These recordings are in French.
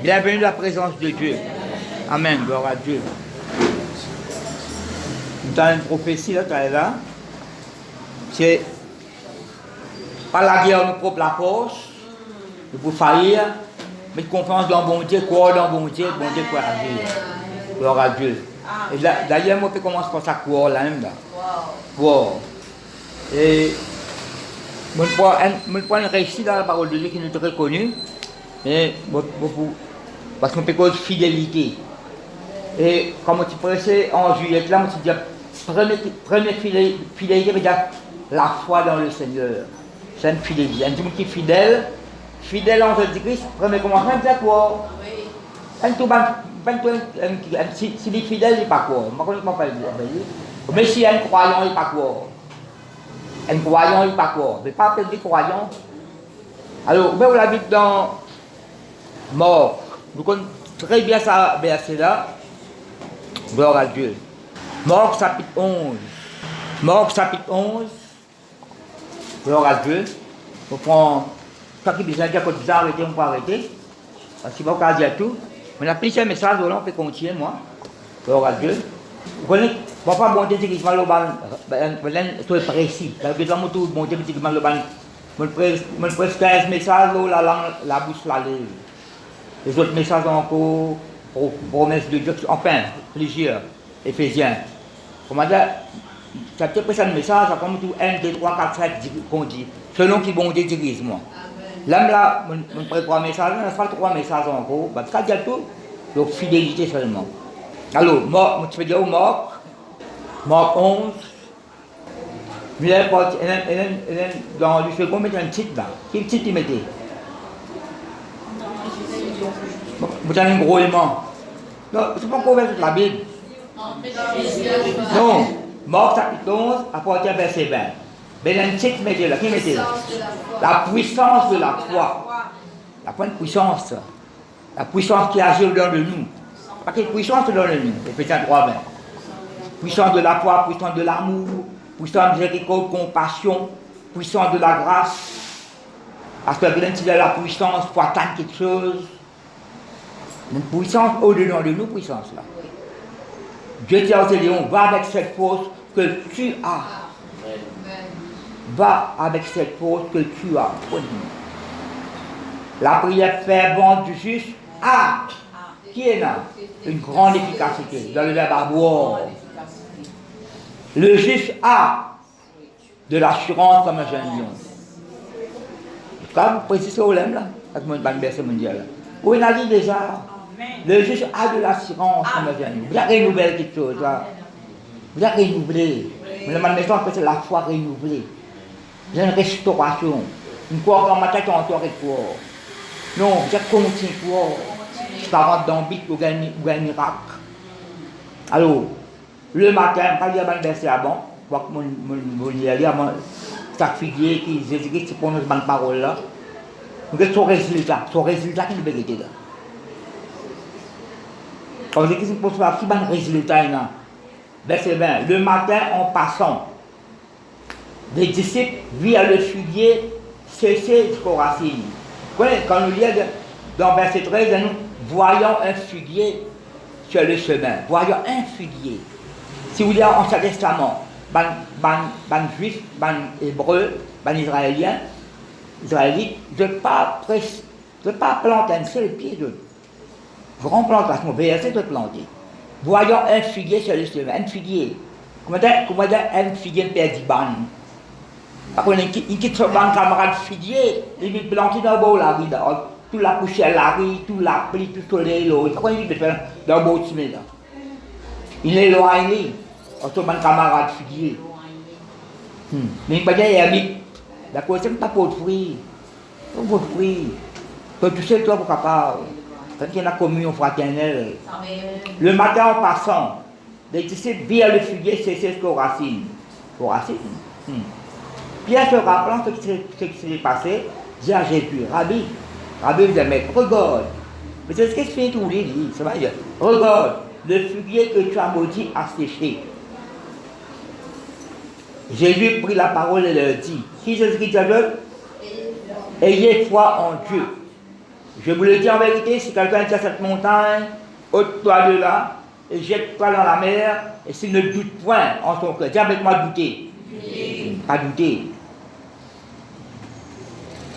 Bienvenue dans la présence de Dieu. Amen, gloire à Dieu. Nous avons une prophétie là, c'est pas la guerre nous propre la force, nous pouvons faillir, mais confiance dans bon Dieu, croire dans bon Dieu peut agir. Gloire à Dieu. Et d'ailleurs, moi, je commence par ça, croire là même là. Croire. Et je prends une réussite dans la parole de Dieu qui nous est très connue, parce qu'on peut cause fidélité. Et comme tu pressais en juillet, là, je dis, première fidélité, veut dire la foi dans le Seigneur. C'est une fidélité. Un monde qui est fidèle en Jésus-Christ, premier commencement, c'est quoi? S'il est fidèle, il n'est pas quoi? Je ne sais pas le dire. Mais si un croyant, il n'est pas quoi? Un croyant, il n'est pas quoi? Il ne pas appeler croyant. Alors, vous l'avez dans mort. Vous connaissez très bien ça, verset là. Gloire à Dieu. Marc chapitre 11. Marc chapitre 11. Gloire à Dieu. On prend. Quand il besoin de dire que vous arrêtez, on peut arrêter. Parce qu'il va pas dire tout. On a plusieurs messages, on peut continuer, moi. Gloire à Dieu. Vous connaissez, papa, bon Dieu, qui va le ban, tout est précis. Parce que dans tout, bon Dieu, qui va le ban, je presse 15 messages, la bouche, la lèvre. Les autres messages encore, promesses de Dieu, enfin, plusieurs, Éphésiens. Comment dire, ça peut presser un message, ça comme tout 1, 2, 3, 4, 5, qu'on dit, selon qui bon Dieu dirige moi. Là, je prépare 3 messages, je fais 3 messages encore, ça dit tout, donc fidélité seulement. Alors, tu veux dire Marc 11, dans le second, il y a un titre là. Quel titre il mettait? Vous avez un gros aimant. Non, c'est pas qu'on verset la Bible. Non, Marc chapitre 11, à partir du verset 20. Mais il y a un titre mettez là. Qui mettez là? La puissance de la foi. La point de puissance. La puissance qui agit au-dedans de nous. Pas quelle puissance au-dedans de nous. Éphésiens 3, 20. Puissance de la foi, puissance de l'amour, puissance de miséricorde, compassion, puissance de la grâce. Parce que quand il y a la puissance pour atteindre quelque chose, une puissance au-dedans de nous, puissance là. Dieu dit à Léon, va avec cette force que tu as. Va avec cette force que tu as. La prière fervente du juste a, qui est là, une grande efficacité dans le verbe avoir. Le juste a de l'assurance comme un jeune lion. Quand vous précisez ce problème là, avec mon verset mondial, où il a dit déjà, le juste a de l'assurance comme un jeune lion. Vous avez renouvelé quelque chose là. Vous avez renouvelé. Mais la maison c'est la foi renouvelée. Vous avez une restauration. Une foi en ma tête encore et quoi. Non, vous avez continué quoi. Ça rentre dans le but pour gagner un miracle. Alors, le matin, pas dire un verset avant, voir que mon lire, chaque figuier qui Jésus-Christ qui prononce cette parole là, vous avez son résultat qui est la vérité là. Quand Jésus-Christ pose la si bon résultat là, verset 20, le matin en passant, les disciples virent le figuier cesser jusqu'aux racines. Quand nous lisons dans verset 13, nous voyons un figuier sur le chemin. Voyons un figuier. Si vous lisez en Ancien Testament, ban juifs, ban hébreux, ban israéliens, israélites, je ne pas planter un seul pied de grand plantation, verset de planter. Voyons un figuier sur le chemin, un figuier. Comment dire un figuier perdu ban? Après, il quitte son ban camarade figuier, il vient planter dans le beau la rue, tout la poussière la rue, tout la pluie, tout le soleil, l'eau. Après, il vient faire dans le beau chemin là. Il est éloigné, son ban camarade figuier. Mais il va dire, il y a mis, la cause c'est pas pour le fruit. Pas pour le fruit. Tu sais, toi, pour capable. Quand il y a la communion fraternelle. Le matin en passant, les disciples virent le figuier cesser jusqu'aux racines. Aux racines? Pierre se rappelant ce qui s'est passé, dit à Jésus, Rabbi, vous dit, mais regarde. Mais c'est ce que je fais tous les jours, ça va dire. Regarde, le figuier que tu as maudit a séché. Jésus prit la parole et leur dit, qui Jésus-Christ a dit, ayez foi en Dieu. Je vous le dis en vérité, si quelqu'un dit à cette montagne, ôte-toi de là, et jette-toi dans la mer, et s'il ne doute point en son cœur, dis avec moi douter. Pas douter.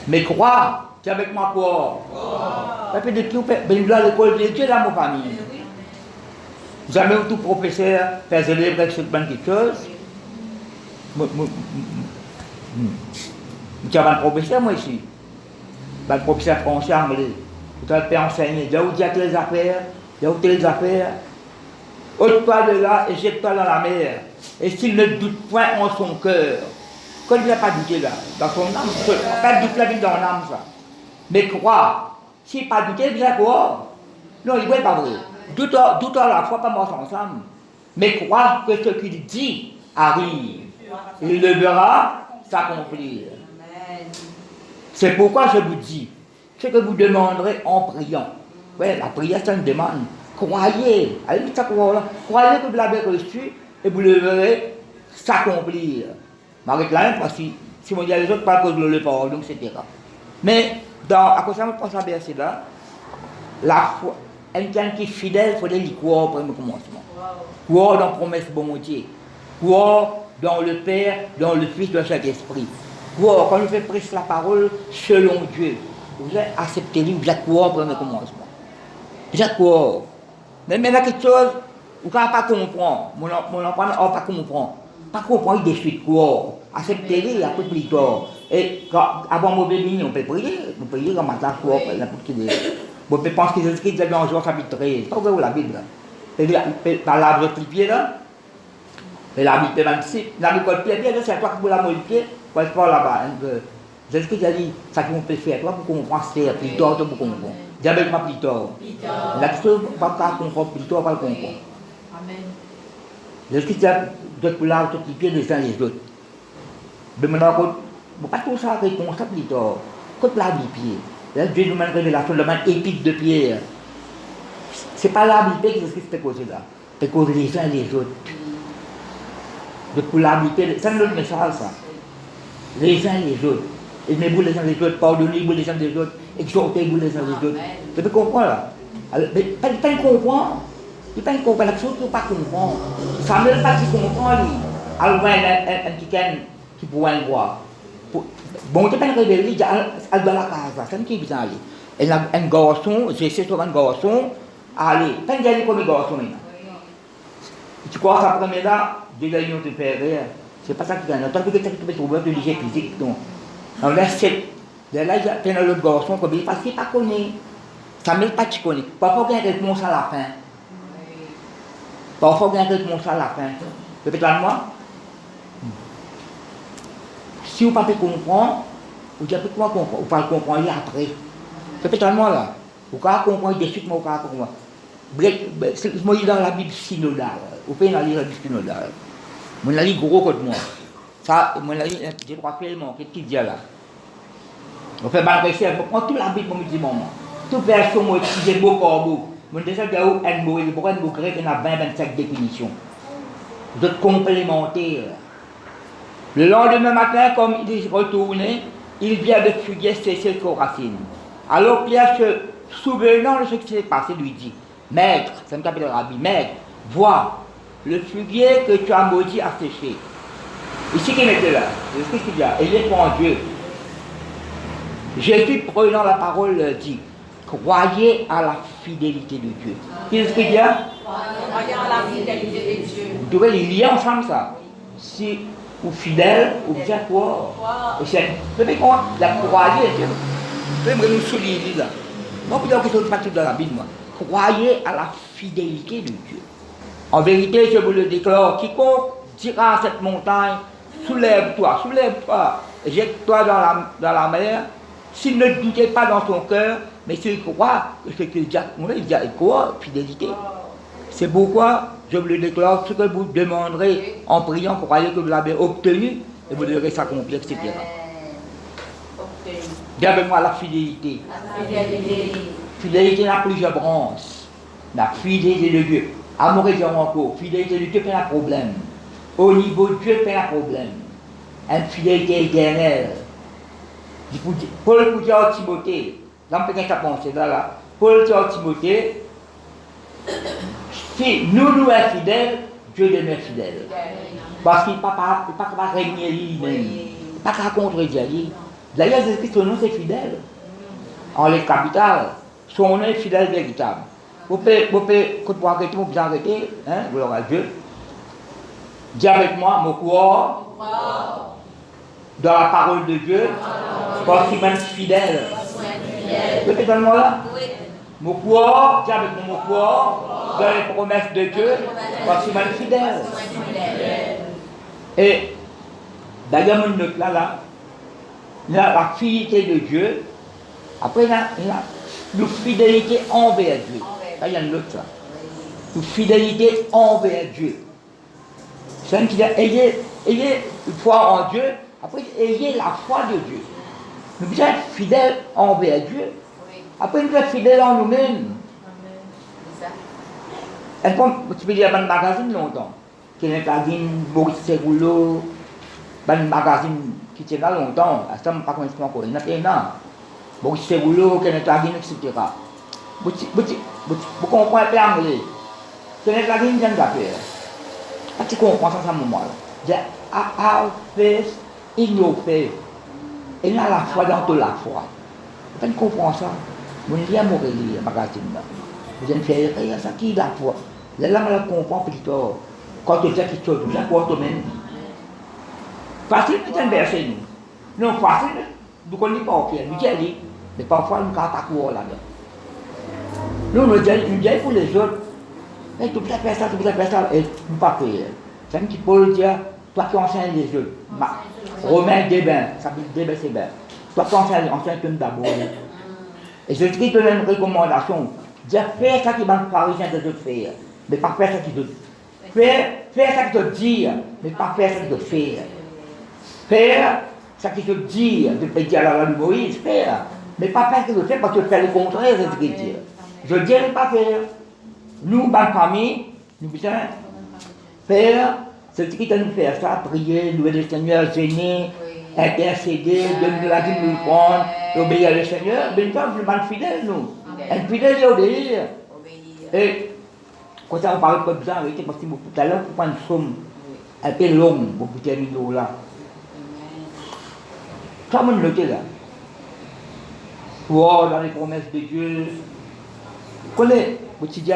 Mais croire, dis avec moi croire. Ça fait de tout, ben là, l'école de Dieu dans ma famille. Jamais tout professeur fait élèves avec cette bonne quelque chose. Je suis un professeur, moi ici. Un professeur français anglais. Je peux enseigner. J'ai où dire les affaires, j'ai où les affaires. Ôte-toi de là et jette-toi dans la mer. Et s'il ne doute point en son cœur, quand il n'a pas douté là, dans son âme, pas doute la vie dans l'âme, ça. Mais croire, s'il n'a pas douté, il va croire. Non, il ne va pas vrai. Doute à la fois, pas mort ensemble. Mais croire que ce qu'il dit arrive. Il le verra s'accomplir. C'est pourquoi je vous dis, ce que vous demanderez en priant. Oui, la prière, c'est une demande. Croyez, allez ça croyez que vous l'avez reçu et vous le verrez s'accomplir. Marie Claire, parce que si on dit à les autres, pas que je le pardon, etc. Mais à cause de ce verset-là, la foi, quelqu'un qui est fidèle, il faut y croire au premier commencement. Croire dans la promesse bon Dieu. Croire dans le Père, dans le Fils, dans chaque esprit. Croire, quand nous faisons prêcher la parole selon Dieu, vous avez accepté lui, vous avez croire au premier commencement. Vous avez croire. Mais il y a quelque chose, vous ne pouvez pas comprendre. Mon enfant n'a pas comprendre. Pas comprendre, il décide croire. Accepter lui, il a plus tard. Et avant mon bébé, on peut prier. On peut prier comme matin, croire, n'importe qui. Vous pouvez penser que Jésus-Christ est dans Jean chapitre 13. C'est pas où la Bible. Par l'arbre de pied là. Mais la Bible 26. La Bible de pied, c'est toi qui vous la modifier. Quand je parle là-bas. Jésus-Christ a dit, ça qu'on peut faire, toi pour comprendre, c'est plus tard, toi pour comprendre. Dis avec moi plus tard. La question, pas comprendre plus tard, pas le comprendre. Amen. Jésus-Christ a dit, pour là, tout les pieds les uns les autres. Mais maintenant, pas tout ça réponse plus tard. Quand la Bible, là, Dieu nous demande une révélation, demande épique de Pierre. C'est pas la Bible qui c'est causé là. C'est causé les uns les autres. Donc pour la Bible, c'est un autre message ça. Les uns les autres. Aimez-vous les uns les autres, pardonnez-vous les uns les autres, exhortez-vous les uns les autres. Vous pouvez comprendre là. Mais pas comprendre. Il ne comprend pas la chose, il ne pas comprendre. Ça ne veut pas qu'il comprend. Alors, un petit qui pourrait voir. Bon, tu peux révéler, il y a dans la casa, c'est un qui vient aller. Et un garçon, j'essaie sur un garçon, allez, pas un comme un garçon maintenant. Tu crois que ça première là, déjà ils ont te fait rire. C'est pas ça qui gagne. Tant que tu peux trouver de l'hygiène physique, donc. Alors là, c'est. Là, il y a un autre garçon, comme il parce qu'il pas connaît. Ça ne met pas de connaît. Parfois, il y a une réponse à la fin. Parfois, il y a une réponse à la fin. Répète-la moi. Si vous ne pouvez pas comprendre, vous ne pouvez pas comprendre après. Répète-la moi là. Vous pouvez comprendre de suite, mais vous ne pouvez pas comprendre. Moi, je dans la Bible synodale. Vous pouvez lire la Bible synodale. Je lis gros comme moi. Ça, je lis, je crois tellement, qu'est-ce qu'il dit là? On fait mal réussir, on prend toute la Bible pour me dire moment. Toute version, moi, j'ai beau corbeau. Mon déjà, il y a un mot grec, il y a 20-25 définitions. Vous êtes complémentaires. Le lendemain matin, comme il est retourné, il vient de fuguer ses racines. Alors Pierre, se souvenant de ce qui s'est passé, lui dit, Maître, c'est un capital rabbi, Maître, vois, le figuier que tu as maudit a séché. Ici qu'il était là, c'est ce qu'il y a, et il répond à Dieu. Jésus, prenant la parole, dit, croyez à la fidélité de Dieu. Qu'est-ce qu'il y a? Croyez à la fidélité de Dieu. Vous devez les lier ensemble, ça. Si ou fidèle, ou bien quoi. Et c'est, vous savez quoi? La croyez, vous pouvez nous souligner là. Moi, je ne sais pas tout dans la Bible, moi. Croyez à la fidélité de Dieu. En vérité, je vous le déclare, quiconque dira à cette montagne, soulève-toi, jette-toi dans la mer, s'il ne doutait pas dans son cœur, mais s'il croit, ce qu'il dit, il dit quoi? Fidélité. C'est pourquoi je vous le déclare, ce que vous demanderez en priant, croyez que vous l'avez obtenu, et vous devrez s'accomplir, etc. Dis avec moi la fidélité. Fidélité n'a plusieurs branches. La fidélité de Dieu. Amour et encore, fidélité de Dieu fait un problème. Au niveau de Dieu fait un problème. Une fidélité éternelle. Paul vous dit à Timothée, Là, on peut bien penser là. Paul dit à Timothée, si nous sommes fidèles, Dieu demeure fidèle. Parce qu'il n'est pas capable de régner lui-même. Il n'est pas capable de contredire lui. D'ailleurs, Jésus-Christ, son nom, c'est fidèle. En les capitales, son nom est fidèle véritable. Vous pouvez arrêter, vous pouvez arrêter, hein, gloire à Dieu. Dis avec moi, mon corps, dans la parole de Dieu, parce qu'il est fidèle. Répétez dans le mot là. Mon corps, dis avec moi, mon corps, dans les promesses de Dieu, parce qu'il est fidèle. Et d'ailleurs, mon note là, la fidélité de Dieu, après, il y a la fidélité envers Dieu. Là, il y a une autre là. La fidélité envers Dieu. C'est un qui dit, ayez une foi en Dieu, après, ayez la foi de Dieu. Nous devons être fidèles envers Dieu. Après, nous devons être fidèles en nous-mêmes. Tu peux dire, il y a un magazine longtemps. Il y a un magazine Maurice Serroulo, un magazine qui tient là longtemps. À ce moment, je ne sais pas encore. Il y a un an. Maurice Serroulo, il y a un magazine, etc. Vous comprenez l'anglais. Il y a un magazine qui vient d'affaire. Tu comprends ça à ce moment-là. Il y a our faith in your faith. Et là, la foi dans toute la foi. Vous comprenez ça? Vous ne lire Morélie, magazine là. Vous allez faire ça qui est la foi. Là, on comprend plus tard. Quand tu dis quelque chose, tu apportes toi-même. Facile, c'est un verset. Non, facile, nous ne connaissons pas au pied. Nous disons, mais parfois, nous ne connaissons pas quoi là-dedans. Nous disons pour les autres, tu peux faire ça, tu peux faire ça, et nous ne pas faire. C'est un petit peu dire, toi qui enseignes les autres. Romain Débin, ça veut dire Débin, c'est bien. Toi qui enseignes d'abord. Et je te donne une recommandation. Dire faire ça qui va pharisien de te faire, mais pas faire ça qui te faire ça qui te dit, mais pas faire ça qui te faire. Faire ça qui te dit, de te dire à la loi de Moïse, faire, mais pas faire ce que tu fais parce que tu fais le contraire, c'est ce qu'il dit. Je ne dirais pas faire. Nous, dans la famille, nous puissions faire, c'est ce qui nous faire ça, prier, louer le Seigneur, gêner, intercéder, donner la vie de nous prendre, obéir au Seigneur, mais nous sommes fidèles, nous. Être fidèle et obéir. Et quand on parle comme ça, parce que tout à l'heure, pour prendre une somme un peu longue pour terminer là. Ça m'a noté là. Wow, dans les promesses de Dieu. Vous connaissez, vous dites,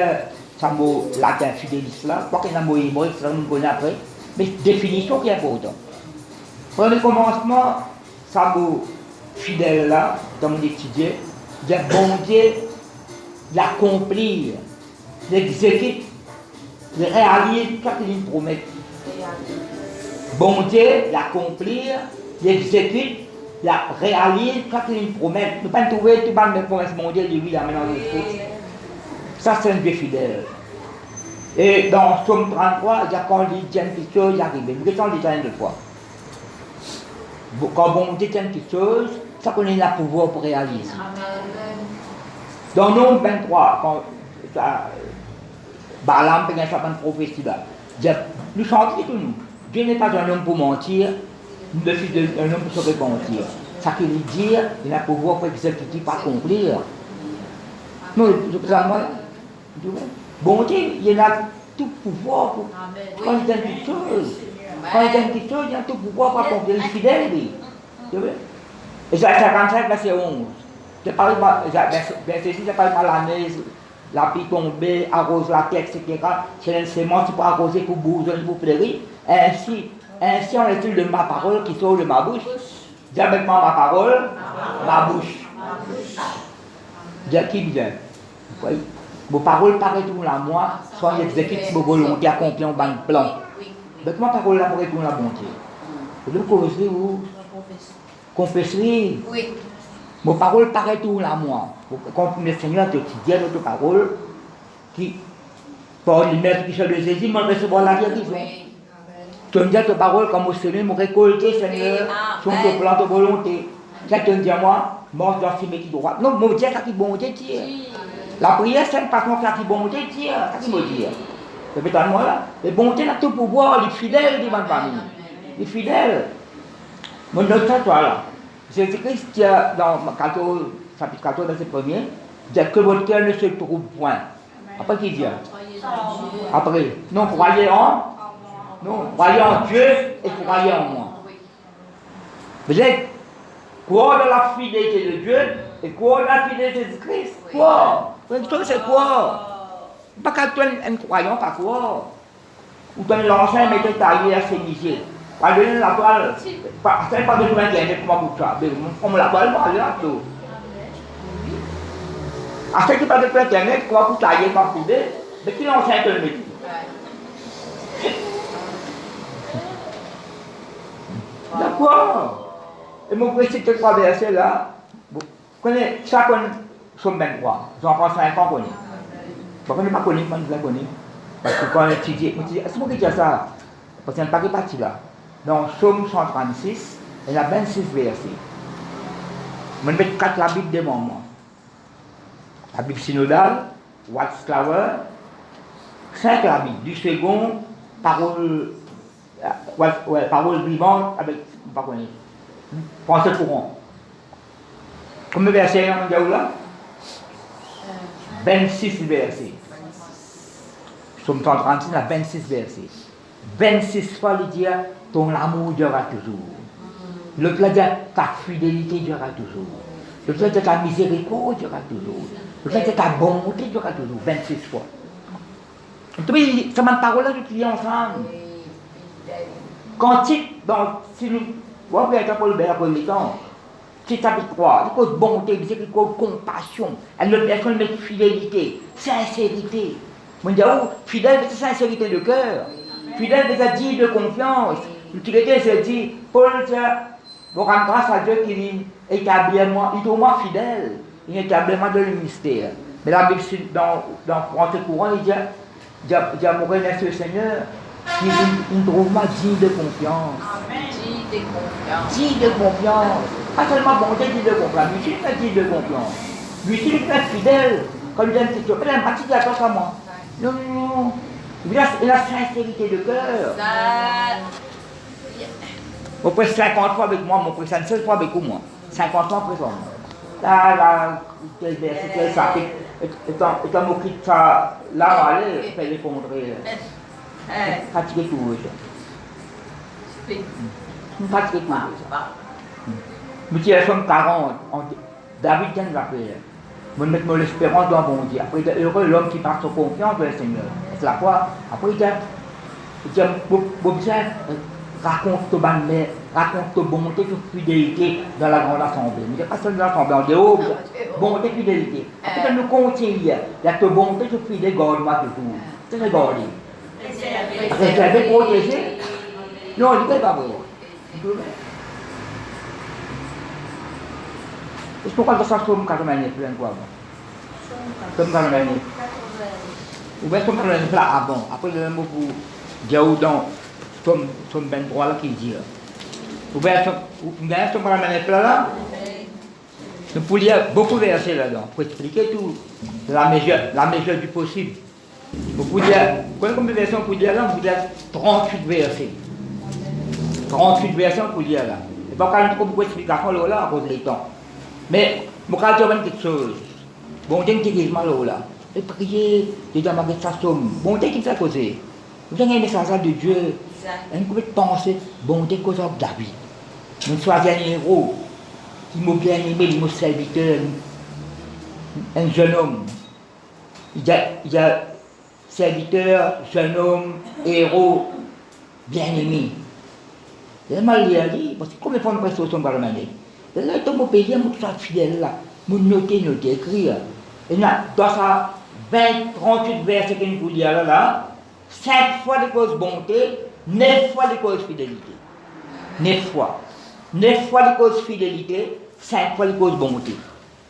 ça mot latin fidéliste là, pas qu'il y a un mot hébreu, ça nous connaît après, mais définition qui est importante. Pour le commencement, ça mot fidèle là, dans mon étudié, il y a bon Dieu l'accomplir, l'exécute, le réaliser, ça qu'il nous promet. Bon Dieu l'accomplir, l'exécute, la réalise, ça qu'il nous promet. Nous ne pouvons pas trouver tout le monde promesses bon Dieu, lui, là, maintenant, ça c'est un Dieu fidèle. Et dans Somme 33, il y a quand il dit quelque chose, il arrive. Nous restons les temps de fois. Quand bon Dieu tient quelque chose, ça qu'on a le pouvoir pour réaliser. Dans Nombre 23, quand Balaam peut faire une prophétie là, nous chantons tout nous. Dieu n'est pas un homme pour mentir, le fils d'un homme pour se repentir. Ça qui veut dire, il a le pouvoir pour exécuter, pour accomplir. Non, je peux dire, bon Dieu, il a tout pouvoir pour. Quand il donne quelque chose, il a tout pouvoir pour accomplir. Il est fidèle, lui. Isaïe 55, verset 11. Je parle pas, verset 6, je parle pas la neige, la pluie tombée, arrose la terre, etc. C'est une sémence qui peut arroser pour bourgeonner, pour fleurir. Ainsi on est-il de ma parole qui sort de ma bouche. Dis avec moi ma parole, ma bouche. Dis qui vient. Vos paroles paraissent tout la moi, soit exécutent vos volontés accomplis en ban plan. Donc ma parole là pour répondre la bonté. Vous devez causer ou confesser. Oui. Vos paroles paraissent tout la moi. Quand le Seigneur te dit notre parole, qui par les maîtres qui se le saisissent, moi recevoir la guérison. Tu me dis tes paroles comme au Seigneur, me récolter, Seigneur, sur ton plan de volonté. Ça te dit à moi, mange dans ce métier droit. Non, mon Dieu, ça qui bon Dieu tire. La prière, c'est une façon ça qui bon Dieu tire. Ça qui me dit. C'est peut-être moi là. Le bon Dieu a tout pouvoir, les fidèles de ma famille. Les fidèles. Mon autre toi là. Jésus-Christ, dans chapitre 14, verset 1er, dit que votre cœur ne se trouble point. Après, qui dit? Après, non, croyez en Dieu et croyez en moi. Vous êtes croire dans la fidélité de Dieu et croire dans la fidélité de Christ. Croire. C'est croire. Pas qu'à toi, un croyant, pas croire. Ou dans l'ancien méthode taillé à sénifier. Pas donner la toile. C'est pas besoin d'Internet pour ça. Comme la toile, moi, là, tout. À ce qui pas de Internet, quoi, pour tailler, pas couper, mais qui l'ancien te le met. D'accord. Et mon précis de 3 versets là, vous connaissez, chacun son même droit. J'en prends 5 ans, connaît. Je ne connais pas, connaître, moi je la connais. Parce que quand on étudie, est-ce que vous dites ça? Parce qu'il n'y a pas de partie là. Dans Psaume 136, il y a 26 versets. Je vais mettre 4 la Bible devant moi. La Bible synodale, Watchtower, 5 la Bible, du second, parole vivante avec, pas connaître. Pensez courant. Combien de versets on a là? 26 versets. Psaume 136, a 26 versets. 26 fois, il dit ton amour durera toujours. L'autre là dit ta fidélité durera toujours. L'autre là dit ta miséricorde durera toujours. L'autre là dit ta bonté durera toujours. 26 fois. Donc, ça m'a parole là, je dis ensemble. Cantique, si nous, vous voyez, Paul Bert, pour les temps, c'est chapitre 3, il cause bonté, miséricorde, compassion, elle met fidélité, sincérité. Mon Dieu, fidèle, c'est sincérité de cœur. Fidèle, c'est dire de confiance. L'utilité, c'est dire, Paul dit, vous rendez grâce à Dieu qui établit moi, il est au moins fidèle, il établit moi dans le mystère. Mais la Bible, dans Français courant, il dit, mon remercie le Seigneur. Il trouve moi digne de confiance. Digne de confiance. Pas seulement bonté, digne de confiance. Lui, il fait digne de confiance. Lui, il fait fidèle. Quand il vient de question, il a une partie de la chose à moi. Non, non, non. Il a la sincérité de cœur. Mon prêtre 50 fois avec moi, mon prêtre 16 fois avec moi. 50 fois après ça. Là, quel verset, quel chapitre. Étant moqué de ça, là, on va aller, faire les montrer. Fatigué tout ça. Fatigué tout ça. Mais si elles sont 40, David vient de l'appeler. Vous mettez l'espérance dans mon Dieu. Après, il est heureux l'homme qui part sur confiance dans le Seigneur. C'est la foi. Après, il dit, raconte ta bonté, raconte ta bonté, ta fidélité dans la grande assemblée. Mais il n'y a pas seulement l'assemblée, en dehors, bonté, fidélité. Après, nous comptons, il y a ta bonté, ta fidélité, garde-moi toujours. C'est regarder. Réservé, protéger. Non, il ne peut pas vrai. Est-ce qu'on parle de ça sur 89 plein quoi? Somme 89. Ou bien Somme 89 là avant. Après le mot pour Diaoudan, Somme 23 là qui dit là. Ou bien Somme 89 là. Nous pouvons lire beaucoup de versets là-dedans pour expliquer tout la mesure du possible. Vous pouvez dire, combien de versions vous dire là? Vous dire 38 versets. 38 versions pour dire là. Et pas quand même beaucoup d'explications là à cause du temps. Mais, je vais dire quelque chose. Bon, Dieu qui dit là. Et prier, Dieu dans ma somme. Bon, Dieu qui fait causer. Vous avez un message de Dieu. Vous pouvez penser, bon, Dieu cause de David. Nous choisissons un héros. Qui m'a bien aimé, il m'a serviteur. Un jeune homme. Il y a serviteur, jeune homme, héros, bien-aimé. Il m'a dit, parce que combien de fois on presse au son parlementaire? Là, il tombe au pays, il soit fidèle là, il noter, écrire. Et là, dans ça, 38 versets que nous vous dire là, 5 fois de cause bonté, 9 fois de cause fidélité. 9 fois. 9 fois de cause fidélité, 5 fois de cause bonté.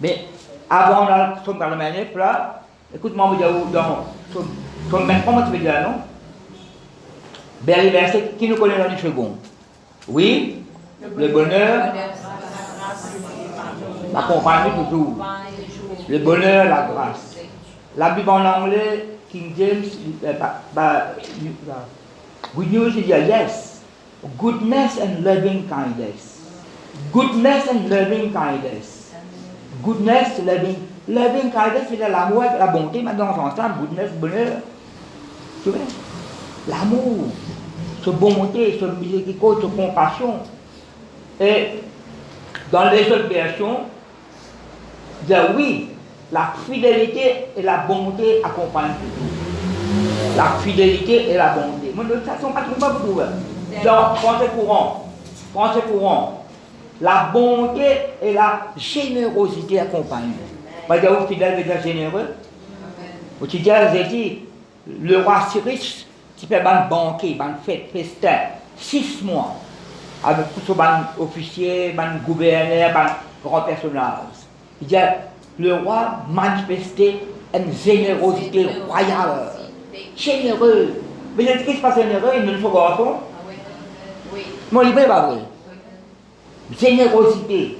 Mais avant son parlementaire là, écoute-moi, vous dites dans même comment tu veux dire non? Les versets qui nous connaissent dans le second. Oui, le bonheur, la compagnie toujours. Le bonheur, la grâce. La Bible en anglais, King James, good news is yes. Goodness and loving kindness. Goodness and loving kindness. Goodness, loving kindness, c'est l'amour, la bonté, maintenant dans ensemble, goodness, bonheur. Tu vois? L'amour, ce bonté, ce miséricorde, ce compassion. Et dans les autres versions, il y a oui, la fidélité et la bonté accompagnent toujours. La fidélité et la bonté. Mais de toute façon, pas beaucoup. Dans français courant, la bonté et la générosité accompagnent. Par exemple, fidèle veut dire généreux. Au Tidiane, j'ai dit, le roi Cyrus, qui fait un banquet, un fête, festin, 6 mois, avec tous les officiers, les gouverneurs, les grands personnages. Il dit, le roi manifestait une générosité royale. Généreux. Mais je dis qu'il n'est pas généreux, il ne le fait pas. Oui. Mon livre n'est pas vrai. Générosité.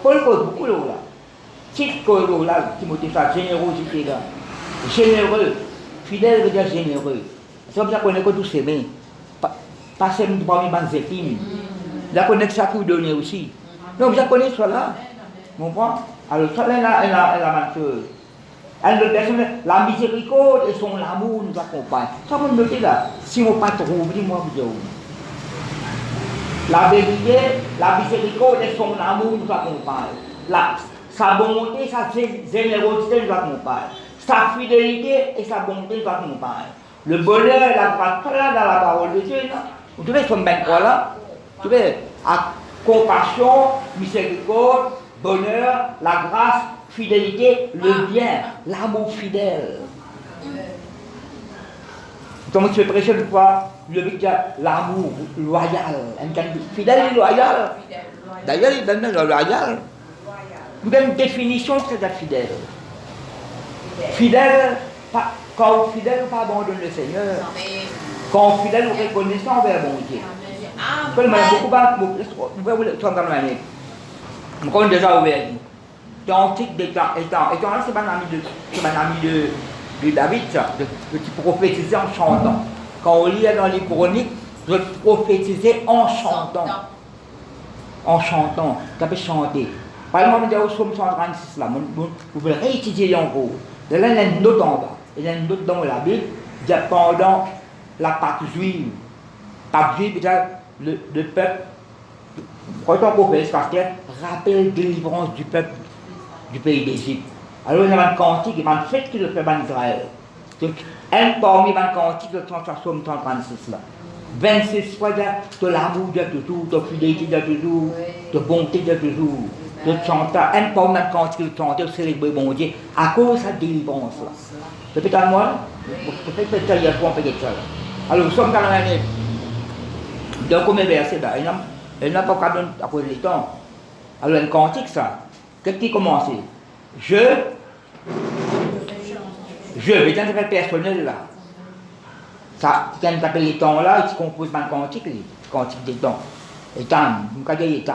Paul cause beaucoup là. Petite cause là, Timothée, ça, générosité là. Généreux. Fidèle veut dire généreux. C'est comme ça qu'on est que tous ces mains. Pas seulement parmi les épines. Là, on est que ça qui vous donne aussi. Donc, vous connaissez cela. Vous comprenez? Alors, ça, elle a la chose. La miséricorde et son amour nous accompagnent. Ça, vous me notez là. Si on ne pas trouvé, moi, vous dites. La vérité, la miséricorde et son amour nous accompagnent. Sa bonté, sa générosité nous accompagnent. Sa fidélité et sa bonté nous accompagnent. Le bonheur et la grâce, là dans la parole de Dieu, vous trouvez son ben quoi là? Vous trouvez à compassion, miséricorde, bonheur, la grâce, fidélité, le bien, l'amour fidèle. Donc tu prêches une fois, le but l'amour loyal. Fidèle et loyal. D'ailleurs, il donne le loyal. Vous avez une définition de cette fidèle. Fidèle, quand fidèle, pas abandonne le Seigneur. Quand fidèle, vous reconnaissez envers bon Dieu. Je vais vous le dire dans l'année. Je connais déjà ouvert. Cantique des temps. Et là, c'est un ami de David, qui prophétisait en chantant. Quand on lit dans les chroniques, je prophétisais en chantant. En chantant. Tu peux chanter. Par exemple, dans le psaume 136, là, vous pouvez réétudier encore. Là, il y a une note en bas. Il y a une note dans la Bible, pendant la Pâque juive. Pâque juive, le peuple, quand on prophète, rappelle délivrance du peuple du pays d'Égypte. Alors, il y a un cantique, il y a une fête qui le fait en Israël. Donc, un parmi les cantiques de psaume 136 là. 26 fois de l'amour de toujours, de fidélité de toujours, de bonté de toujours. De chanter, un parmi les cantiques de chanter, de célébrer mon Dieu, à cause de sa délivrance là. C'est peut-être à moi, peut-être il y a trois peut-être ça. Alors, nous sommes dans l'année. Dans combien de versets là? Il n'a pas qu'à donner à cause du temps. Alors, un cantique ça. Qu'est-ce qui commence? Je vais dans le personnel là. Ça, quand on appelle les temps là, il se compose d'un cantique, cantique des temps. Étant, vous voyez, étant.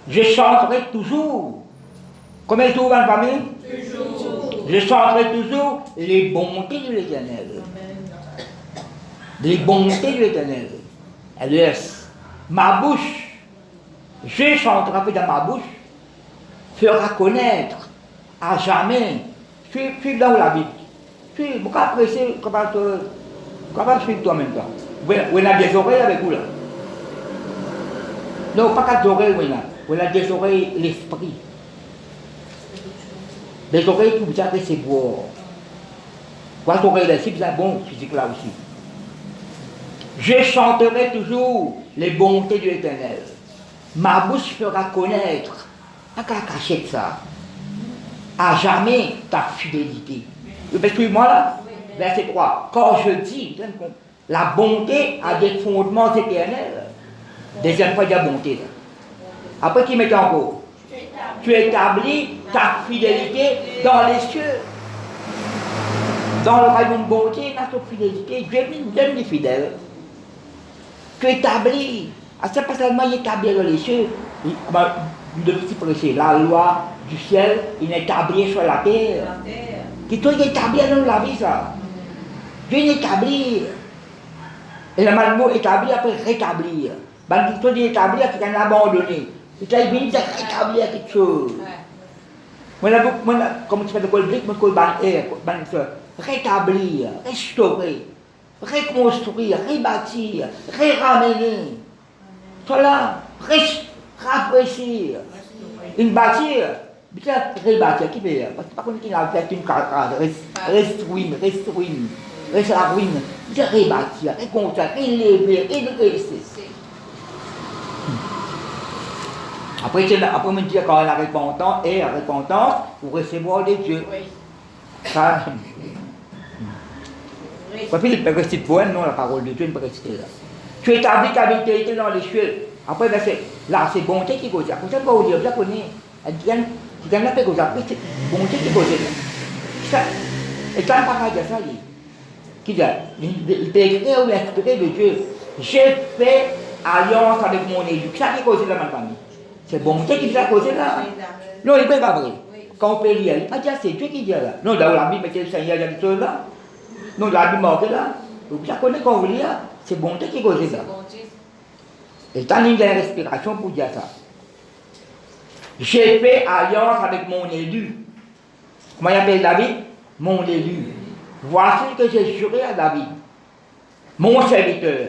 Je chanterai toujours. Combien de jours va le famille? Toujours. Je chanterai toujours les bontés de l'Éternel. Les bontés de l'Éternel. Alors, ma bouche, je chanterai dans ma bouche, fera connaître à jamais. Suivre dans la Bible. Suivre, vous pouvez apprécier comment suivre toi en même temps. Vous avez des oreilles avec vous là. Non, pas qu'à des oreilles, vous avez des oreilles l'esprit. Des oreilles qui vous adressent boire. Quoi, oreilles là, si vous avez bon physique là aussi. Je chanterai toujours les bontés de l'Éternel. Ma bouche fera connaître. Pas qu'à cacher ça. À jamais ta fidélité. Suivez-moi là. Verset 3. Quand je dis, la bonté a des fondements éternels. Deuxième fois, il y a bonté. Après, qui met encore? Tu établis ta fidélité dans les cieux. Dans le royaume de bonté, dans ta fidélité, Dieu donne les fidèles. Tu établis. C'est pas seulement établir dans les cieux. De petit prêcher, la loi du ciel, il est établi sur la terre. Qui toi, il est établi dans la vie, ça. Dieu établir. Et le mot établir après rétablir. Quand tu dis établir, c'est un abandonné. Il t'a dit de rétablir quelque chose. Comme tu fais le colbrique, moi, rétablir, restaurer, reconstruire, rebâtir, ramener. Voilà, rafraîchir. Une bâtir, bien rebâtir, qui veut, parce que par contre, il a fait une carcade, restaurer, reste la ruine, bien rebâtir, reconstruire, relever, redresser. Après, on me dit quand la repentance est la repentance pour recevoir les dieux. Oui. Ça. Quand Philippe peut rester pour elle, non, la parole de Dieu ne peut rester là. Tu établis ta vérité dans les cieux. Après, ben, là, c'est bonté qui cause. Après, ça, vous dire, vous connaissez. Tu gagnes la paix cause. Après, c'est bonté qui cause. Ça, et quand on parle de ça, qui dit, il peut écrire ou l'inspirer de Dieu. J'ai fait alliance avec mon élu. Ça qui cause dans ma famille. C'est bonté qui vient causer là. Non, il n'est pas vrai. Quand on peut lire, il pas dire c'est Dieu qui dit là. Non, dans la Bible, le Seigneur il y a des choses là. Non, dans la Bible, marqué là. Donc, ça connaît quand on lit là, c'est bonté qui cause là. Et t'as une respiration pour dire ça. J'ai fait alliance avec mon élu. Comment il appelle David? Mon élu. Voici que j'ai juré à David, mon serviteur.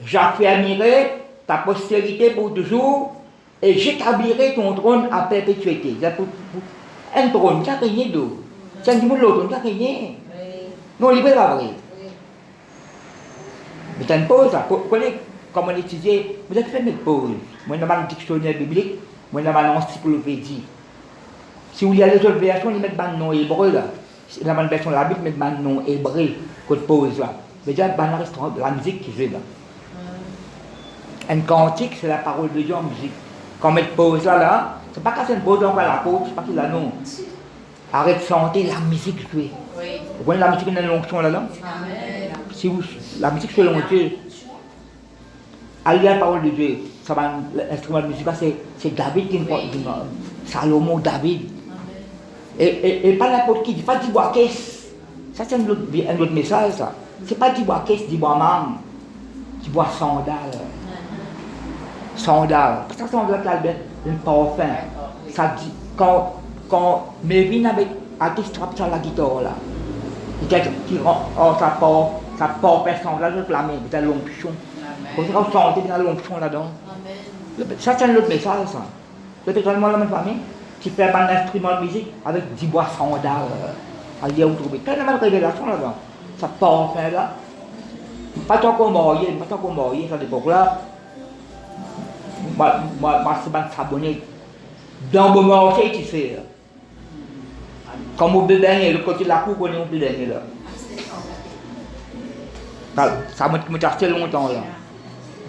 J'affermirai ta postérité pour toujours. Et j'établirai ton trône à perpétuité. Un trône, ça rien d'eau. C'est un niveau de l'autre, ça rien. Non, il n'est pas vrai. Mais c'est une pause, comme on étudiait, vous avez fait une pause. Moi, je vais un dictionnaire biblique, moi, je vais une encyclopédie. Si vous lisez les autres versions, ils mettent un nom hébreu là. Dans la version de la Bible, ils mettent un nom hébreu, côté pause là. Mais déjà, la musique qui joue là. Un cantique, c'est la parole de Dieu en musique. Quand on met pause là, c'est pas qu'à une pause dans la pause, c'est pas qu'il a non. Arrête de chanter, la musique jouée. Oui. Vous voyez la musique, il y a une onction là-dedans. Si vous, la musique selon Dieu, allez la parole de Dieu, ça va, l'instrument de musique, c'est David qui nous Salomon, David. Et pas n'importe qui, pas du bois caisse. Ça c'est un autre message ça. C'est pas du bois caisse, du bois mam, du bois sandal. Sandal. Parce que sandal c'est un parfum. Ça dit, quand Mévin avec artiste trappe sur la guitare là, qui rend ça parfum sandal, je la main, c'est un l'onction. Quand on chante, il y a l'onction là-dedans. Ça c'est un autre message ça. Peut-être que la même famille, qui fait un instrument de musique avec du bois sandal. Allez vous trouver tellement de révélations là-dedans. Ça parfum là. Pas tant qu'on marié, ça l'époque là. Moi, c'est pas s'abonner. Dans mon marché, tu sais. Comme au dernier, le côté de la cour, on est au dernier là. Ça me assez longtemps là.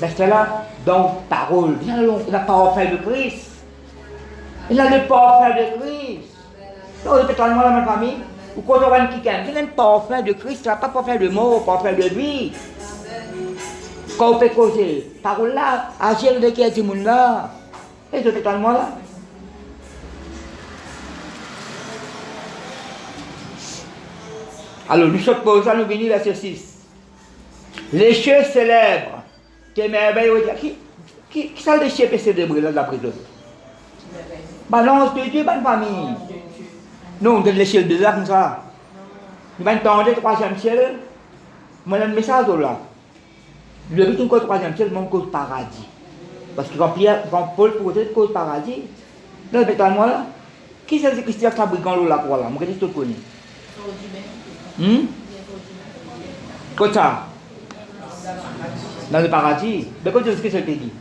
Mais c'est là, dans parole, bien long, il n'a pas offert de Christ. Il n'a pas offert de Christ. Donc, il peut tellement dans ma famille, ou quand on va une quelqu'un, il n'a pas offert de Christ, il n'a pas offert de mort, pas offert de vie. Quand on peut causer, parole là, agir de qui est ce monde là, et c'est totalement là. Alors, nous sommes posés, nous venons verset 6. Les cieux célèbres tes merveilles. Qui ça les cieux peut célébrer là de la prison? Balance de Dieu, bonne famille. Non, de l'échelle de là comme ça. Nous allons entendre le troisième ciel. Moi, j'ai un message là. Le but d'un troisième ciel, c'est cause paradis. Parce que quand Paul posait cause paradis, là, moi là, qui c'est Christian qui a pris quand là pour là? Moi, je te connais. Comme ça. Dans le paradis. Mais quand est-ce que ça te dit?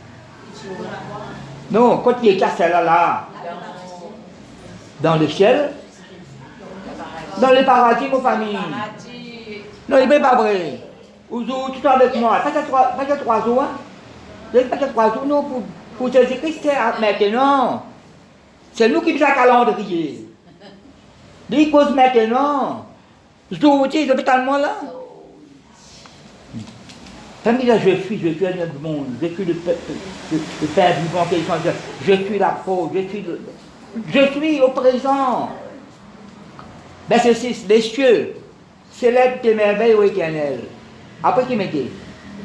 Non, quand il est cassé là. Dans le ciel. Dans le paradis, mon famille. Non, il n'est pas vrai. Tu es avec moi. Pas que 3 jours. Pas que 3 jours, non, pour Jésus-Christ, c'est maintenant. C'est nous qui faisons un calendrier. Il cause maintenant. Je dis, je vais tellement là. Famille là, je suis le monde, je suis le peuple, le Père vivant qui est sans Dieu. Je suis la pauvre, je suis au présent. Verset 6, les cieux célèbrent tes merveilles au Éternel. Après qui me dit,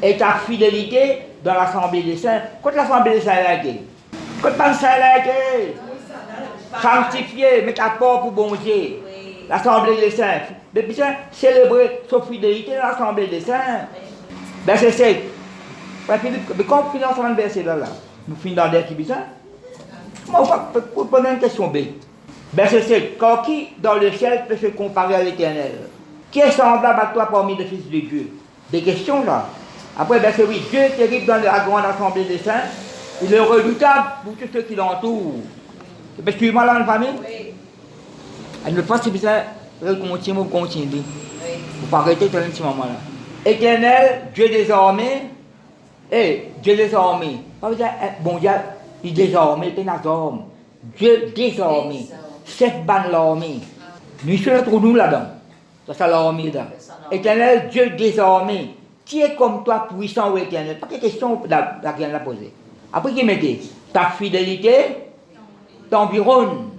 et ta fidélité dans l'assemblée des saints. Quand l'assemblée des saints est là, quand pas le saint là, sanctifié, mettre à part pour bon Dieu. L'Assemblée des Saints. Mais bien, célébrer sa fidélité dans l'Assemblée des Saints. Verset 7. Mais quand on finit dans ce verset là, nous finissons dans des qui bizarres. On va poser une question B. Verset 7. Quand qui dans le ciel peut se comparer à l'Éternel? Qui est semblable à toi parmi les fils de Dieu? Des questions là. Après, verset 8. Dieu est terrible dans la grande assemblée des saints. Il est redoutable pour tous ceux qui l'entourent. Mais suivez-moi là, ma famille. Elle ne passe pas si vous continuez. Vous ne pas arrêter dans un petit moment là. Éternel, Dieu des armées. Dieu des armées. Pas vous dire, bon Dieu, il est désormais, il est armes. Dieu désormais. Chef ban l'armée. Nous sommes nous là-dedans. C'est l'armée là. Éternel, Dieu désormais. Qui est comme toi puissant ou éternel? Pas de question la qu'il a posée. Après, qui mettait? Ta fidélité t'environne.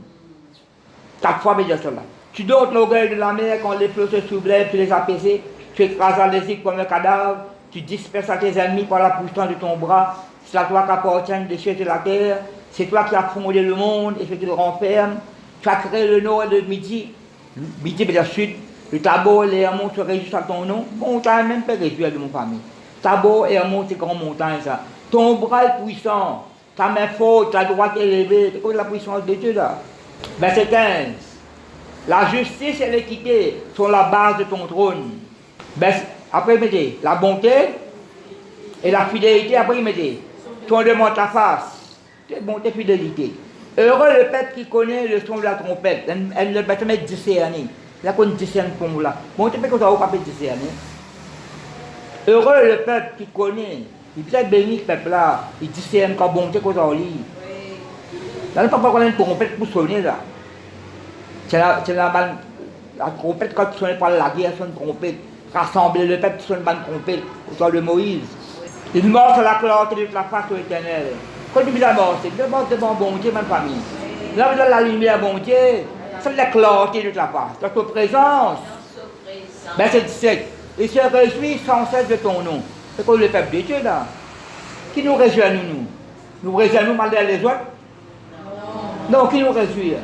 Ta foi veut dire cela. Tu doutes l'orgueil de la mer quand les flots se soulèvent, tu les apaises, tu écrases les îles comme un cadavre, tu disperses à tes ennemis par la puissance de ton bras. C'est à toi qu'appartiennent les cieux et la terre. C'est toi qui as fondé le monde et ce qui le renferme. Tu as créé le nord et le midi. Midi veut dire sud. Le Tabor et les Hermons se réjouissent à ton nom. Montagne même pas réjouir de mon famille. Tabor et Hermons, c'est grande montagne ça. Ton bras est puissant. Ta main forte, ta droite élevée. C'est quoi la puissance de Dieu là? Verset 15. La justice et l'équité sont la base de ton trône. Après, mettez la bonté et la fidélité. Après, mettez ton demande ta face. C'est bonté, fidélité. Heureux le peuple qui connaît le son de la trompette. Elle ne va pas mettre discerner. Là qu'on discerne pour nous là. Bon, tu peux qu'on va pas discerner. Heureux le peuple qui connaît. Il peut être béni ce peuple là. Il discerne quand bon Dieu qu'on va lire. Là, on ne peut pas qu'on ait une trompette pour sonner là. C'est la trompette quand tu sonnes par la guerre, sonne trompette. Rassembler le peuple, sonne une trompette. Autour de Moïse. Il mort sur la clarté de la face de l'Éternel. Quand tu dis la mort, c'est devant bon Dieu, ma famille. Là, vous avez la lumière, bon Dieu. C'est la clarté de ta face, de ta présence. Verset 17. Il se réjouit sans cesse de ton nom. C'est comme le peuple de Dieu là. Qui nous réjouit à nous? Nous réjouissons malgré les autres? Non, qui nous réjouit?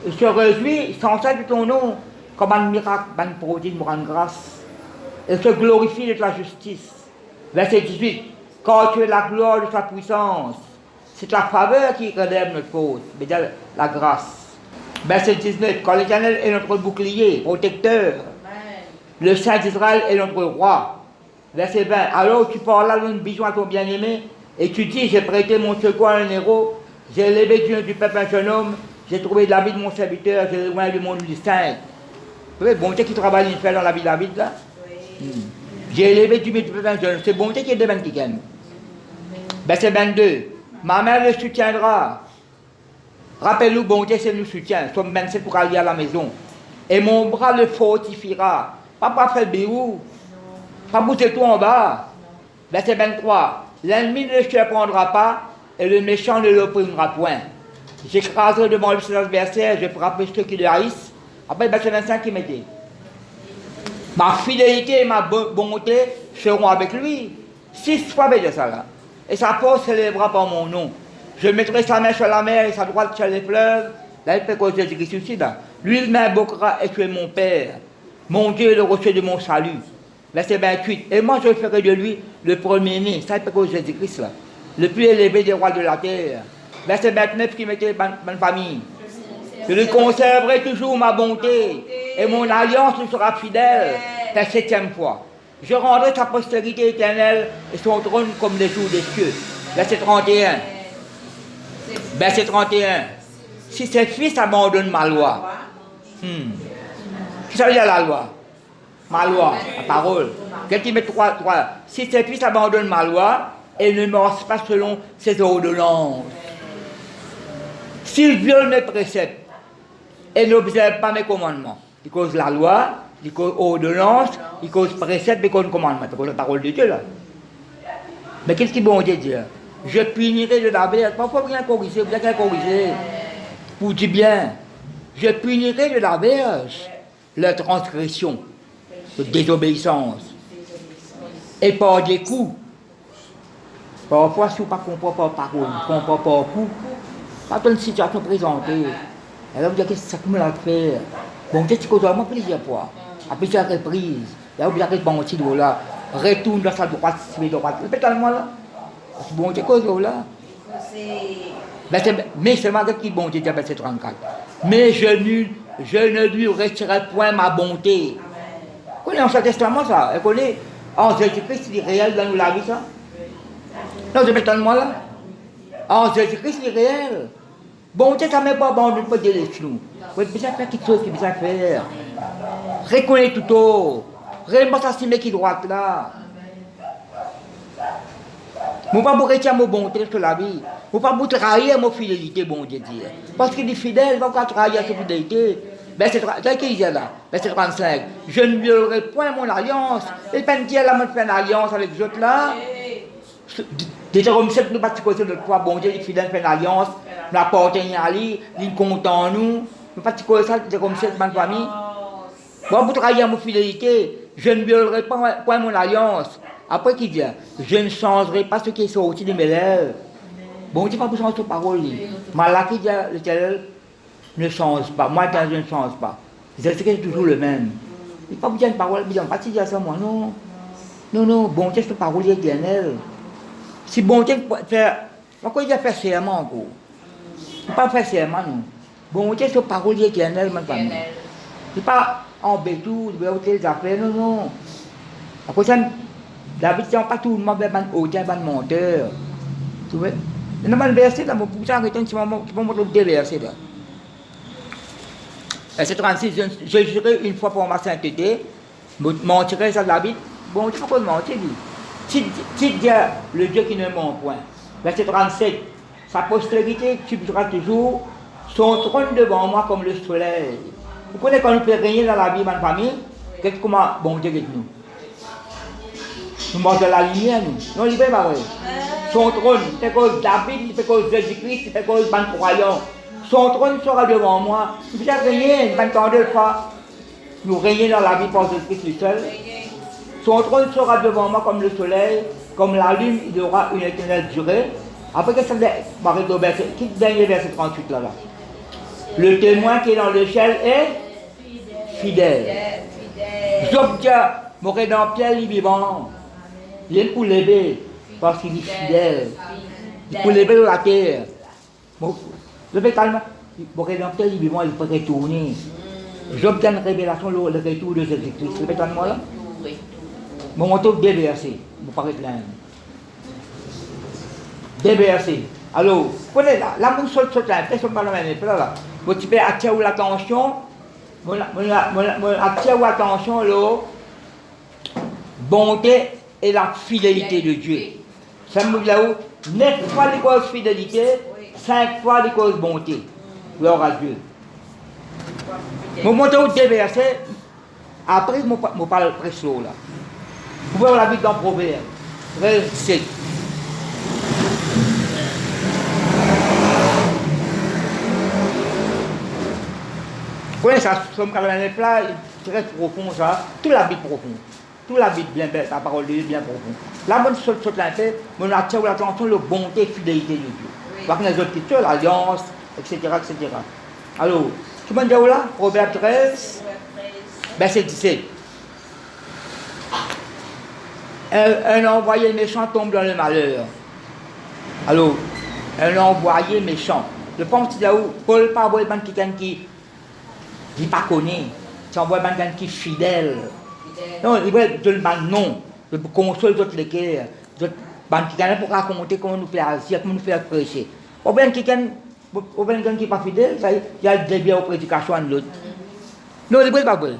Il se réjouit sans cesse de ton nom. Comme un miracle, un prodigue nous rend grâce. Il se glorifie de ta justice. Verset 18. Quand tu es la gloire de sa puissance, c'est ta faveur qui relève notre faute. C'est-à-dire la grâce. Verset 19, quand l'Éternel est notre bouclier, protecteur, le Saint d'Israël est notre roi. Verset 20, alors tu parles d'une vision à ton bien-aimé, et tu dis, j'ai prêté mon secours à un héros, j'ai élevé Dieu du peuple un jeune homme, j'ai trouvé David mon serviteur, j'ai loin du monde distinct. Vous voyez, bon Dieu qui travaille une fois dans la vie de David là. J'ai élevé du peuple un jeune homme, c'est bon Dieu qui est devant qui gagne. Verset 22, ma mère le soutiendra. Rappelle-nous, bon Dieu, c'est nous soutient. Nous sommes 27 pour aller à la maison. Et mon bras le fortifiera. Pas faire le béou. Pas bouger tout en bas. Verset 23. L'ennemi ne le surprendra pas et le méchant ne l'opprimera point. J'écraserai devant lui ses adversaires, je frapperai ceux qui le haïssent. Après, verset 25 qui mettait. Ma fidélité et ma bonté seront avec lui. 6 fois de ça là. Et sa force s'élèvera par mon nom. Je mettrai sa main sur la mer et sa droite sur les fleuves. Là, il fait cause de Jésus aussi, là. Lui, il m'invoquera et tu es mon Père. Mon Dieu est le rocher de mon salut. Verset 28. Et moi, je ferai de lui le premier-né. Ça, il fait cause de Jésus-Christ, là. Le plus élevé des rois de la terre. Verset 29 qui mettait ma famille. Je lui conserverai toujours ma bonté. Et mon alliance lui sera fidèle. La 7e fois. Je rendrai sa postérité éternelle et son trône comme les jours des cieux. Verset 31. Verset 31. Si ses fils abandonnent ma loi, qu'est-ce que ça veut dire la loi? Ma loi, la parole. Qu'est-ce qui met 3? Si ses fils abandonnent ma loi et ne marchent pas selon ses ordonnances, s'ils violent mes préceptes et n'observent pas mes commandements, ils causent la loi, ils causent ordonnance, ils causent préceptes, ils causent commandements. C'est la parole de Dieu là. Mais qu'est-ce qui bon Dieu dit? Je punirai de la verge. Parfois, rien corriger, vous avez corriger. Pour du bien. Je punirai de la verge leur transgression, de désobéissance. Et par des coups. Parfois, si vous ne comprenez pas par parole, vous ne comprenez pas par coups, Pas dans une situation présentée. Alors, vous dites, qu'est-ce que ça me l'a fait? Bon, qu'est-ce que ça m'a plusieurs fois? À plusieurs reprises. Là, vous dites, bon, petit là, retourne dans sa droite, suivez droite. Peut-être là. Bon, c'est quoi là? Mais c'est moi qui bon Dieu, verset 34. Mais je ne lui retirerai point ma bonté. Vous connaissez l'Ancien Testament ça? Vous connaissez en Jésus-Christ, il est réel dans la vie ça? Non, c'est maintenant là. En Jésus-Christ, il est réel. Bon Dieu, ça ne met pas bon, on ne peut pas dire les genoux. Vous avez besoin de faire quelque chose qu'il besoin de faire. Reconnaissez tout haut. Remonte à ce mec qui est droite là. Je ne vais pas vous retirer mon bonté sur la vie. Je ne vais pas vous trahir mon fidélité, bon Dieu dit. Parce qu'il est fidèle, il ne va pas trahir sa fidélité. C'est qui dit là? C'est 35. Je ne violerai point mon alliance. Et quand Dieu a fait une alliance avec les autres là, déjà comme ça, nous ne pouvons pas dire notre foi, bon Dieu, il est fidèle, fait une alliance, nous apportons à lui, il est content nous. Nous ne pouvons pas dire ça, déjà comme ça, ma famille. Je ne vais pas trahir mon fidélité. Je ne violerai point mon alliance. Après, qui dit, je ne changerai pas ce qui est sorti de mes lèvres. Bon Dieu, pas besoin de cette parole. Malaki dit, l'Éternel ne change pas. Moi, je ne change pas. C'est toujours le même. Il n'y a pas besoin de parole, il n'y a pas de dire ça, moi, non. Non, bon Dieu, c'est parole éternelle. Si bon Dieu fait, pourquoi il a fait serment encore? Il n'a pas fait serment, non. Bon Dieu, c'est parole éternelle, ma famille. Il n'est pas embêté, il veut les affaires, non. Après ça, David, c'est pas tout le monde va autant de menteur. Tu vois? Il y a un verset là, pour ça, tu vas montrer deux versets là. Verset 36, je jurerai une fois pour ma sainteté, mentirai ça David. Bon, tu ne peux pas mentir, lui. Si Dieu, le Dieu qui ne ment point. Verset 37, sa postérité subira toujours son trône devant moi comme le soleil. Vous connaissez quand nous pouvons régner dans la vie de ma famille, comment bon Dieu est nous. Nous mangeons la lumière, nous. Non, il n'est pas vrai. Son trône, c'est cause David, c'est cause Jésus-Christ, c'est cause de croyants. Son trône sera devant moi. Nous pouvons régner, nous fois. Nous régner dans la vie par Jésus-Christ le seul. Son trône sera devant moi comme le soleil, comme la lune, il aura une éternelle durée. Après, qu'est-ce que c'est? Marie-Do, qui est le dernier verset 38 là? Le témoin qui est dans le ciel est fidèle. J'obtiens mon rédempteur vivant. Il est pour lever, parce qu'il est fidèle. Il est pour lever de la terre. Levez calme. Mon rédempteur vivant, il peut retourner. J'obtiens une révélation, le retour de Jésus-Christ. Levez moi là. Mon manteau déversé. Vous parlez de l'Inde. Déversé. Alors, prenez là. Là, vous sautez là. Personne ne parle de là. Vous pouvez attirer l'attention. Attirer l'attention, là. Bonté et la fidélité de Dieu. Ça me dit là où 9 fois les causes fidélité, 5 fois les causes bonté. Gloire à Dieu. Mon manteau déversé. Après, je parle très slow là. Vous pouvez voir la Bible dans Proverbe. 7. Vous voyez ça, comme Caroline là, très profond ça. Tout la Bible profond. Tout la Bible bien belle, la parole de Dieu bien profond. Là, moi, je saute la tête, on attire l'attention, la bonté et la fidélité de Dieu. Par contre, les autres questions, l'alliance, etc., etc. Alors, tu m'as dit où là? Proverbe 13, verset 17. Un envoyé méchant tombe dans le malheur. Alors, un envoyé méchant. Je pense que là où Paul pas envoyé quelqu'un qui ne pas connaît, c'est envoyé quelqu'un qui est fidèle. Non, il veut te le non. Je console les autres les cœurs. Quelqu'un pour raconter comment nous faire agir, comment nous faire prêcher. Ou bien quelqu'un qui n'est pas fidèle, il y a des biens aux prédications de l'autre. Non, il ne pas bon.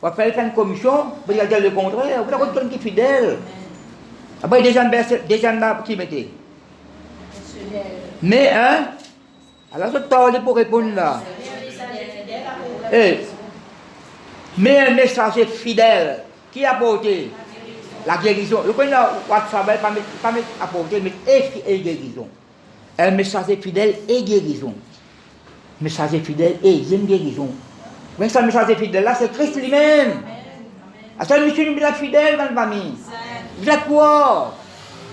On va faire une commission, on va dire le contraire, on va dire quelqu'un qui est fidèle. Après, des gens là qui mettaient. Mais, hein, alors je t'en pour répondre là. Mais un messager fidèle qui a apporté la guérison. Le connais WhatsApp, pas apporter, mais et guérison. Un messager fidèle et guérison. Messager fidèle et une guérison. Mais ce messager fidèle là, c'est Christ lui-même. C'est monsieur nous fidèle dans la famille. Vous êtes quoi?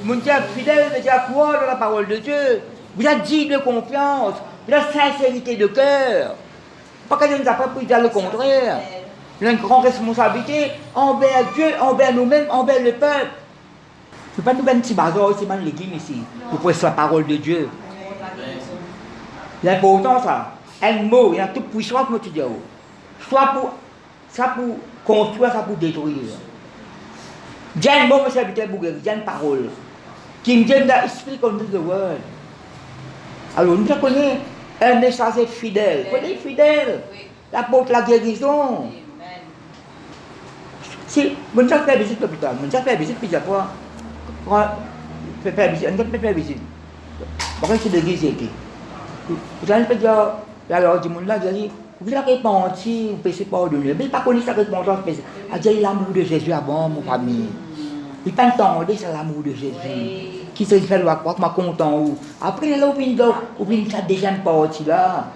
Mon Dieu fidèle, vous êtes quoi dans la parole de Dieu? vous êtes digne de confiance, vous êtes sincérité de cœur. Pas que je ne pas pu dire le contraire. Il a une grande responsabilité envers Dieu, envers nous-mêmes, envers le peuple. Ce n'est pas nous un petit bazar ici, dans l'église ici. Vous prêchez la parole de Dieu. L'important, ça, un mot, il y a toute puissance, comme tu dis. Soit pour construire, soit pour détruire. J'ai un mot, monsieur Habité Bouguer, j'ai une parole. King James a expliqué on the word. Alors, nous connaissons un messager fidèle. Vous connaissez fidèle? L'apôtre de la guérison. Si, vous avez fait visite à l'hôpital, vous avez fait visite plusieurs fois. Vous avez fait visite. Pourquoi c'est l'église ici? Vous avez fait dire, alors, du monde là, vous avez dit, vous avez répandu, vous péchez pardonner. Mais pas connaître sa réponse, il a dit l'amour de Jésus avant, mon famille. Il n'a pas entendu, c'est l'amour de Jésus. Qui se fait le croire, moi content. Après, il a oublié cette deuxième partie là.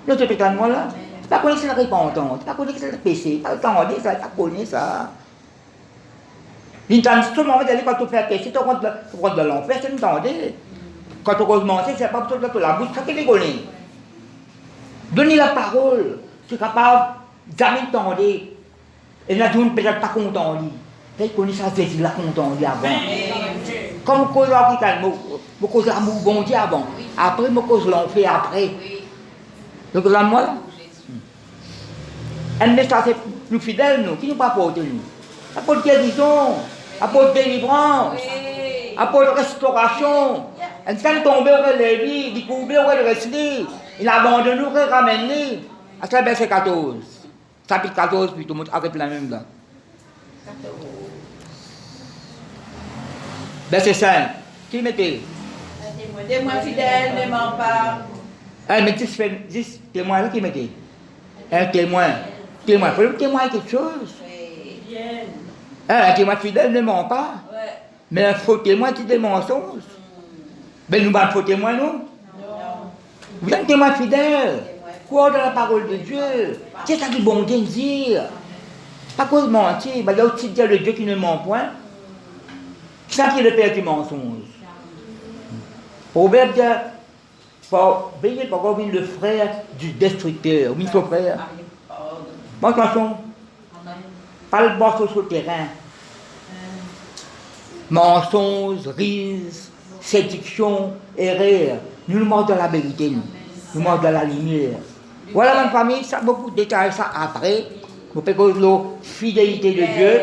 L'autre pétan moi là. C'est pas connaître la repentance, c'est pas connaître le péché, c'est pas entendu, c'est pas connaître ça. L'intention, tout le monde dit quand tu fais péché, tu rentres dans l'enfer, c'est entendu. Quand tu commences, c'est pas pour toi la bouche, ça qui connaît. Donnez la parole, tu es capable jamais d'entendre. Et là, tu ne peux pas content. Tu connais ça, Jésus l'a content avant. Comme cause africaine, je cause l'amour bon Dieu avant. Après, je cause l'enfer après. Donc là, moi, un message plus fidèle, nous, qui nous pas apporter nous. Apporte guérison, apporte délivrance, apporte restauration. Un quand tombé au relevé, il courbé au relevé, il abandonne nous, il ramène nous. À ce verset 14. Chapitre 14, puis tout le monde arrête la même là. Verset 5. Qui mettait? Témoin fidèle, ne ment pas. Mais 10 témoins là qui mettait? Un témoin. Témoin, il faut le témoin quelque chose. Un témoin fidèle ne ment pas. Mais un faux témoin qui dit mensonge. Mais nous, un faux témoin, nous? Vous êtes un témoin fidèle. Quoi dans la parole de Dieu? C'est ça qui est bon Dieu dire. Pas cause mentir. Il y a aussi dire le Dieu qui ne ment point. C'est ça qui est le père du mensonge. Proverbe dit, veillez pour voir le frère du destructeur, oui, son frère. Bon, attention, pas le boss sur le terrain. Mensonge, rise, séduction, erreur. Nous manquons de la vérité, nous manquons de la lumière. Voilà, ma famille, ça beaucoup de détails, ça après. Nous payons la fidélité de Dieu,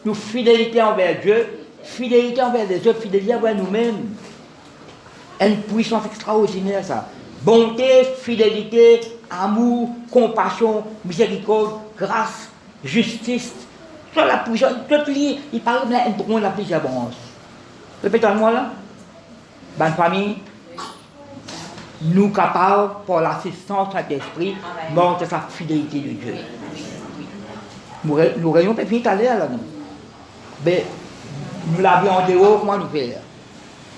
nous fidélité envers Dieu, fidélité envers les autres, fidélité envers nous-mêmes. Une puissance extraordinaire, ça. Bonté, fidélité, amour, compassion, miséricorde, grâce, justice. Sur la puissance, tout lié, il parle de un tronc de la plusieurs branches. Répétez-moi là. Bonne famille, nous capables, pour l'assistance de Saint-Esprit, montrer sa fidélité de Dieu. Nous réunions pas fini tout à l'heure là. Mais nous l'avions en dehors, comment nous faire?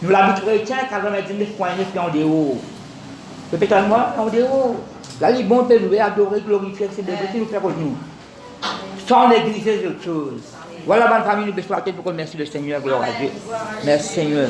Nous l'habitons chrétiens, 99,9 en dehors. Répétez-moi, en dehors. Là, les bons peuvent louer, adorer, glorifier, célébrer, nous faire avec nous. Sans négliger les autres choses. Voilà, bonne famille, nous besoin pour remercier le Seigneur, gloire à Dieu. Merci Seigneur.